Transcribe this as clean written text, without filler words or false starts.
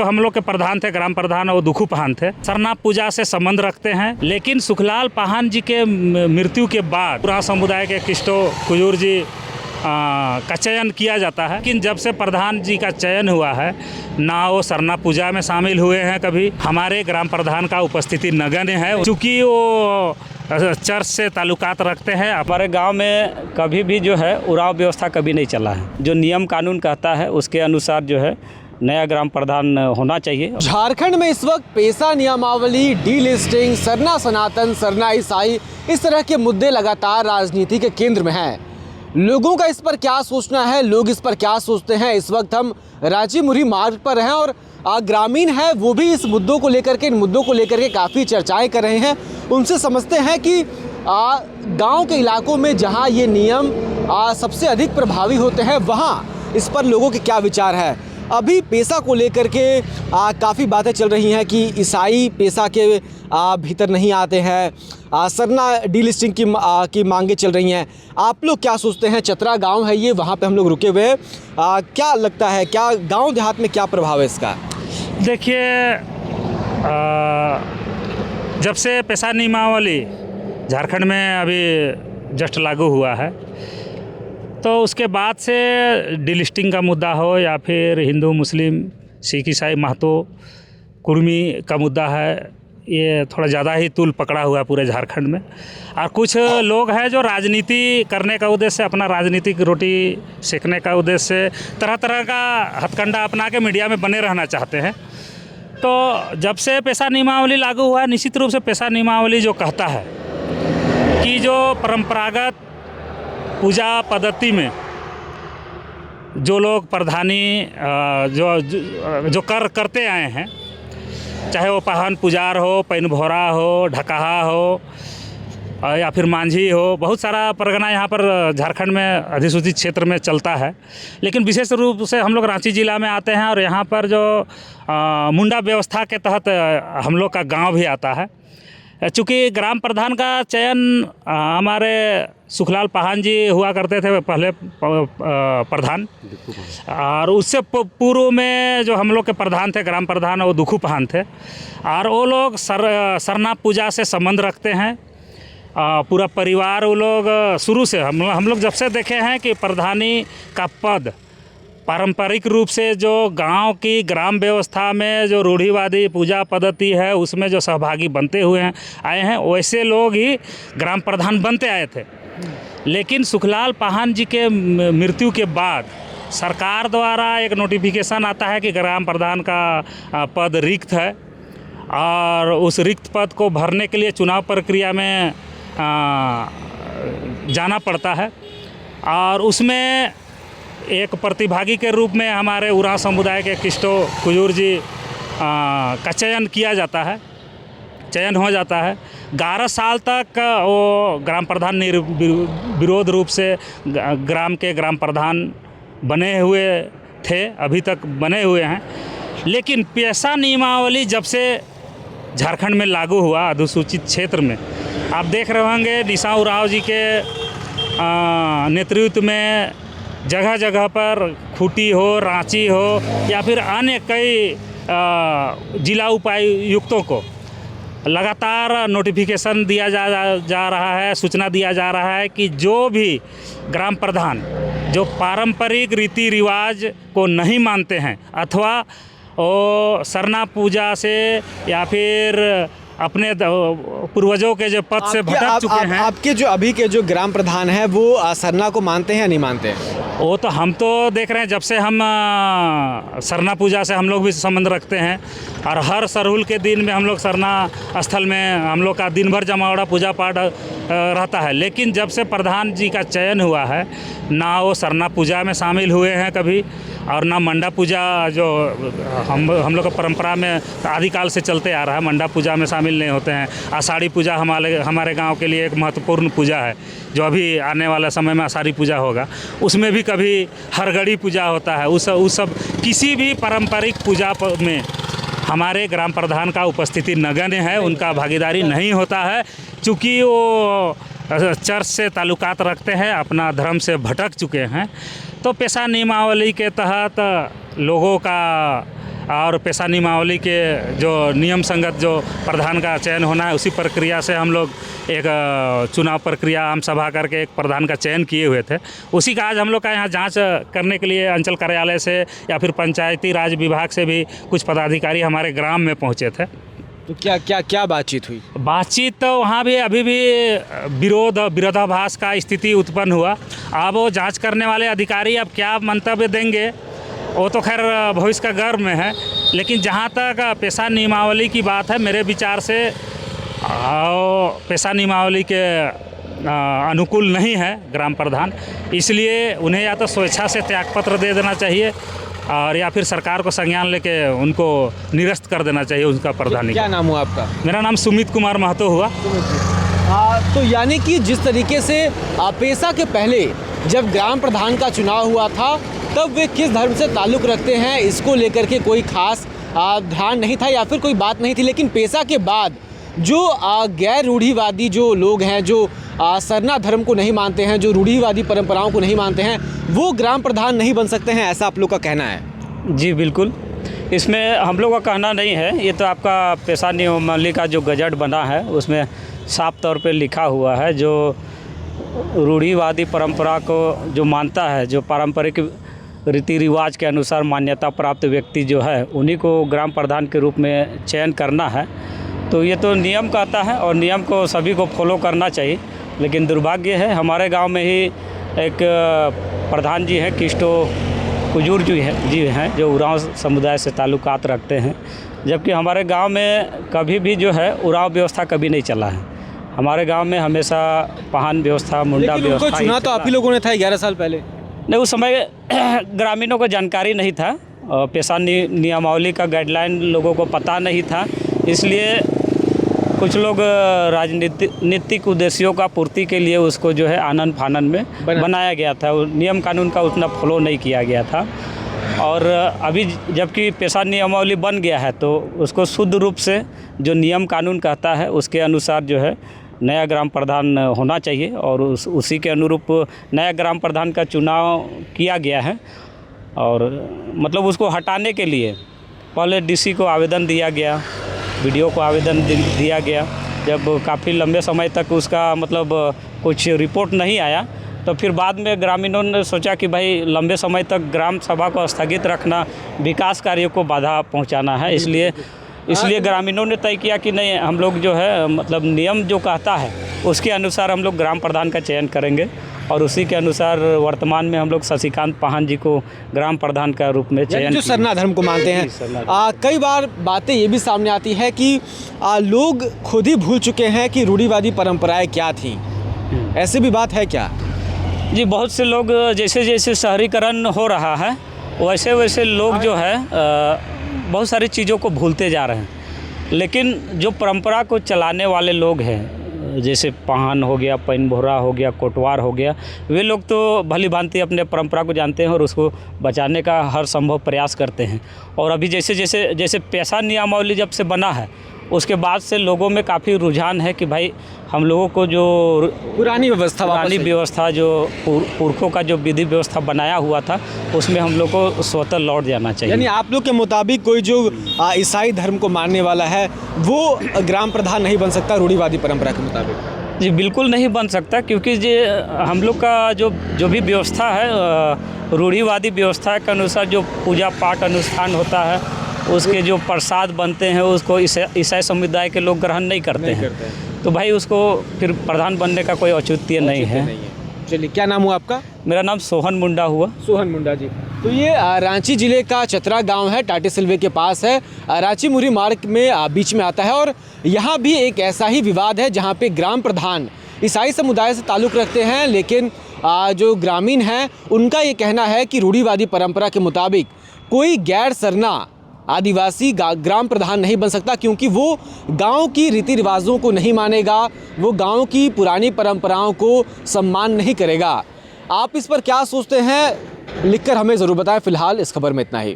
हम लोग के प्रधान थे, ग्राम प्रधान, वो दुखू पाहन थे। सरना पूजा से संबंध रखते हैं, लेकिन सुखलाल पाहन जी के मृत्यु के बाद पूरा समुदाय के किस्टो कुजूर जी का चयन किया जाता है। लेकिन जब से प्रधान जी का चयन हुआ है, ना वो सरना पूजा में शामिल हुए हैं कभी। हमारे ग्राम प्रधान का उपस्थिति नगण्य है, चूँकि वो चर्च से ताल्लुकात रखते हैं। हमारे गांव में कभी भी जो है उराव व्यवस्था कभी नहीं चला है। जो नियम कानून कहता है उसके अनुसार जो है नया ग्राम प्रधान होना चाहिए। झारखंड में इस वक्त पेशा नियमावली, डीलिस्टिंग, सरना सनातन, सरना ईसाई, इस तरह के मुद्दे लगातार राजनीति के केंद्र में हैं। लोगों का इस पर क्या सोचना है, लोग इस पर क्या सोचते हैं, इस वक्त हम रांची मुरी मार्ग पर हैं और ग्रामीण है वो भी इस मुद्दों को लेकर के, इन मुद्दों को लेकर के काफ़ी चर्चाएं कर रहे हैं। उनसे समझते हैं कि गांव के इलाकों में जहां ये नियम सबसे अधिक प्रभावी होते हैं, वहां इस पर लोगों के क्या विचार है। अभी पेशा को लेकर के काफ़ी बातें चल रही हैं कि ईसाई पेशा के भीतर नहीं आते हैं, सरना डीलिस्टिंग की मांगे चल रही हैं। आप लोग क्या सोचते हैं? चतरा गांव है ये, वहाँ पे हम लोग रुके हुए हैं। क्या लगता है, क्या गांव देहात में क्या प्रभाव है इसका? देखिए, जब से पेशा नियमावली झारखंड में अभी जस्ट लागू हुआ है, तो उसके बाद से डीलिस्टिंग का मुद्दा हो या फिर हिंदू मुस्लिम सिख ईसाई महतो कुर्मी का मुद्दा है, ये थोड़ा ज़्यादा ही तूल पकड़ा हुआ है पूरे झारखंड में। और कुछ लोग हैं जो राजनीति करने का उद्देश्य से, अपना राजनीतिक रोटी सेकने का उद्देश्य से तरह तरह का हथकंडा अपना के मीडिया में बने रहना चाहते हैं। तो जब से पेशा नियमावली लागू हुआ है, निश्चित रूप से पेशा नियमावली जो कहता है कि जो परंपरागत पूजा पद्धति में जो लोग प्रधानी जो करते आए हैं, चाहे वो पाहन पुजार हो, पैन भोरा हो, ढकहा हो या फिर मांझी हो, बहुत सारा परगना यहाँ पर झारखंड में अधिसूचित क्षेत्र में चलता है। लेकिन विशेष रूप से हम लोग रांची ज़िला में आते हैं और यहाँ पर जो मुंडा व्यवस्था के तहत हम लोग का गांव भी आता है। चूँकि ग्राम प्रधान का चयन हमारे सुखलाल पाहन जी हुआ करते थे पहले प्रधान, और उससे पूर्व में जो हम लोग के प्रधान थे ग्राम प्रधान, वो दुखू पाहन थे। और वो लोग सरना पूजा से संबंध रखते हैं। पूरा परिवार वो लोग शुरू से हम लोग जब से देखे हैं कि प्रधानी का पद पारंपरिक रूप से जो गांव की ग्राम व्यवस्था में जो रूढ़िवादी पूजा पद्धति है उसमें जो सहभागी बनते हुए हैं आए हैं, वैसे लोग ही ग्राम प्रधान बनते आए थे। लेकिन सुखलाल पाहन जी के मृत्यु के बाद सरकार द्वारा एक नोटिफिकेशन आता है कि ग्राम प्रधान का पद रिक्त है और उस रिक्त पद को भरने के लिए चुनाव प्रक्रिया में जाना पड़ता है। और उसमें एक प्रतिभागी के रूप में हमारे उरांव समुदाय के किस्टो कुजूर जी का चयन किया जाता है, चयन हो जाता है। 11 साल तक वो ग्राम प्रधान विरोध रूप से ग्राम के ग्राम प्रधान बने हुए थे, अभी तक बने हुए हैं। लेकिन पेशा नियमावली जब से झारखंड में लागू हुआ अधिसूचित क्षेत्र में, आप देख रहे होंगे निशा उरांव जी के नेतृत्व में जगह जगह पर खूंटी हो, रांची हो या फिर अन्य कई जिला उपायुक्तों को लगातार नोटिफिकेशन दिया जा रहा है, सूचना दिया जा रहा है कि जो भी ग्राम प्रधान जो पारंपरिक रीति रिवाज को नहीं मानते हैं अथवा वो सरना पूजा से या फिर अपने पूर्वजों के जो पद से भटक चुके हैं। आपके जो अभी के जो ग्राम प्रधान हैं वो सरना को मानते हैं या नहीं मानते हैं? वो तो हम तो देख रहे हैं, जब से हम सरना पूजा से हम लोग भी संबंध रखते हैं और हर सरहुल के दिन में हम लोग सरना स्थल में हम लोग का दिन भर जमावड़ा पूजा पाठ रहता है। लेकिन जब से प्रधान जी का चयन हुआ है, ना वो सरना पूजा में शामिल हुए हैं कभी और ना मंडा पूजा जो हम लोग का परंपरा में आदिकाल से चलते आ रहा है, मंडा पूजा में शामिल नहीं होते हैं। आषाढ़ी पूजा हमारे गांव के लिए एक महत्वपूर्ण पूजा है, जो अभी आने वाला समय में आषाढ़ी पूजा होगा, उसमें भी कभी हरगड़ी पूजा होता है। उस सब किसी भी पारंपरिक पूजा में हमारे ग्राम प्रधान का उपस्थिति नगण्य है, उनका भागीदारी नहीं होता है। चूँकि वो चर्च से ताल्लुकात रखते हैं, अपना धर्म से भटक चुके हैं, तो पेशा नियमावली के तहत लोगों का और पेशा नियमावली के जो नियम संगत जो प्रधान का चयन होना है, उसी प्रक्रिया से हम लोग एक चुनाव प्रक्रिया आम सभा करके एक प्रधान का चयन किए हुए थे। उसी का आज हम लोग का यहाँ जांच करने के लिए अंचल कार्यालय से या फिर पंचायती राज विभाग से भी कुछ पदाधिकारी हमारे ग्राम में पहुँचे थे। तो क्या बातचीत हुई? बातचीत तो वहाँ भी अभी भी विरोधाभास का स्थिति उत्पन्न हुआ। अब वो जांच करने वाले अधिकारी अब क्या मंतव्य देंगे वो तो खैर भविष्य का गर्भ में है, लेकिन जहाँ तक पेशा नियमावली की बात है, मेरे विचार से पेशा नियमावली के अनुकूल नहीं है ग्राम प्रधान, इसलिए उन्हें या तो स्वेच्छा से त्यागपत्र दे देना चाहिए और या फिर सरकार को संज्ञान लेके उनको निरस्त कर देना चाहिए उनका प्रधानी। क्या नाम हुआ आपका? मेरा नाम सुमित कुमार महतो हुआ। तो यानी कि जिस तरीके से पेशा के पहले जब ग्राम प्रधान का चुनाव हुआ था तब वे किस धर्म से ताल्लुक़ रखते हैं इसको लेकर के कोई खास ध्यान नहीं था या फिर कोई बात नहीं थी, लेकिन पेशा के बाद जो गैर रूढ़िवादी जो लोग हैं, जो सरना धर्म को नहीं मानते हैं, जो रूढ़िवादी परंपराओं को नहीं मानते हैं, वो ग्राम प्रधान नहीं बन सकते हैं, ऐसा आप लोग का कहना है? जी बिल्कुल, इसमें हम लोग का कहना नहीं है, ये तो आपका पेशा नियमावली का जो गजट बना है उसमें साफ तौर पे लिखा हुआ है। जो रूढ़िवादी परंपरा को जो मानता है, जो पारंपरिक रीति रिवाज के अनुसार मान्यता प्राप्त व्यक्ति जो है उन्हीं को ग्राम प्रधान के रूप में चयन करना है। तो ये तो नियम कहता है और नियम को सभी को फॉलो करना चाहिए, लेकिन दुर्भाग्य है हमारे गांव में ही एक प्रधान जी हैं, किस्टो कुजूर जी हैं जो उरांव समुदाय से ताल्लुकात रखते हैं, जबकि हमारे गांव में कभी भी जो है उरांव व्यवस्था कभी नहीं चला है। हमारे गांव में हमेशा पाहन व्यवस्था, मुंडा व्यवस्था। चुना तो आप ही लोगों ने था 11 साल पहले। नहीं, उस समय ग्रामीणों को जानकारी नहीं था, पेशा नियमावली का गाइडलाइन लोगों को पता नहीं था, इसलिए कुछ लोग राजनीतिक उद्देश्यों का पूर्ति के लिए उसको जो है आनन फानन में बनाया गया था। नियम कानून का उतना फॉलो नहीं किया गया था। और अभी जबकि पेशा नियमावली बन गया है तो उसको शुद्ध रूप से जो नियम कानून कहता है उसके अनुसार जो है नया ग्राम प्रधान होना चाहिए और उसी के अनुरूप नया ग्राम प्रधान का चुनाव किया गया है। और मतलब उसको हटाने के लिए पहले डीसी को आवेदन दिया गया, वीडियो को आवेदन दिया गया। जब काफ़ी लंबे समय तक उसका मतलब कुछ रिपोर्ट नहीं आया तो फिर बाद में ग्रामीणों ने सोचा कि भाई लंबे समय तक ग्राम सभा को स्थगित रखना विकास कार्यों को बाधा पहुंचाना है, इसलिए ग्रामीणों ने तय किया कि नहीं, हम लोग जो है मतलब नियम जो कहता है उसके अनुसार हम लोग ग्राम प्रधान का चयन करेंगे और उसी के अनुसार वर्तमान में हम लोग शशिकांत पाहन जी को ग्राम प्रधान का रूप में चयन, जो सरना धर्म को मानते हैं। कई बार बातें ये भी सामने आती है कि लोग खुद ही भूल चुके हैं कि रूढ़िवादी परंपराएं क्या थी, ऐसी भी बात है क्या? जी, बहुत से लोग जैसे जैसे शहरीकरण हो रहा है वैसे वैसे लोग जो है बहुत सारी चीज़ों को भूलते जा रहे हैं, लेकिन जो परंपरा को चलाने वाले लोग हैं, जैसे पाहन हो गया, पैन बोहरा हो गया, कोटवार हो गया, वे लोग तो भली भांति अपने परंपरा को जानते हैं और उसको बचाने का हर संभव प्रयास करते हैं। और अभी जैसे पेशा नियमावली जब से बना है उसके बाद से लोगों में काफ़ी रुझान है कि भाई हम लोगों को जो पुरानी व्यवस्था जो पुरखों का जो विधि व्यवस्था बनाया हुआ था उसमें हम लोग को स्वतः लौट जाना चाहिए। यानी आप लोग के मुताबिक कोई जो ईसाई धर्म को मानने वाला है वो ग्राम प्रधान नहीं बन सकता रूढ़िवादी परंपरा के मुताबिक? जी बिल्कुल नहीं बन सकता, क्योंकि हम लोग का जो भी व्यवस्था है रूढ़िवादी व्यवस्था के अनुसार जो पूजा पाठ अनुष्ठान होता है उसके जो प्रसाद बनते हैं उसको ईसाई समुदाय के लोग ग्रहण नहीं करते हैं। तो भाई उसको फिर प्रधान बनने का कोई औचित्य नहीं है। चलिए, क्या नाम हुआ आपका? मेरा नाम सोहन मुंडा हुआ। सोहन मुंडा जी। तो ये रांची जिले का चतरा गांव है, टाटीसिलवे के पास है, रांची मुरी मार्ग में बीच में आता है और यहाँ भी एक ऐसा ही विवाद है जहाँ पे ग्राम प्रधान ईसाई समुदाय से ताल्लुक़ रखते हैं, लेकिन जो ग्रामीण हैं उनका ये कहना है कि रूढ़िवादी परंपरा के मुताबिक कोई गैर सरना आदिवासी ग्राम प्रधान नहीं बन सकता, क्योंकि वो गांव की रीति रिवाजों को नहीं मानेगा, वो गांव की पुरानी परंपराओं को सम्मान नहीं करेगा। आप इस पर क्या सोचते हैं, लिखकर हमें ज़रूर बताएं। फ़िलहाल इस खबर में इतना ही।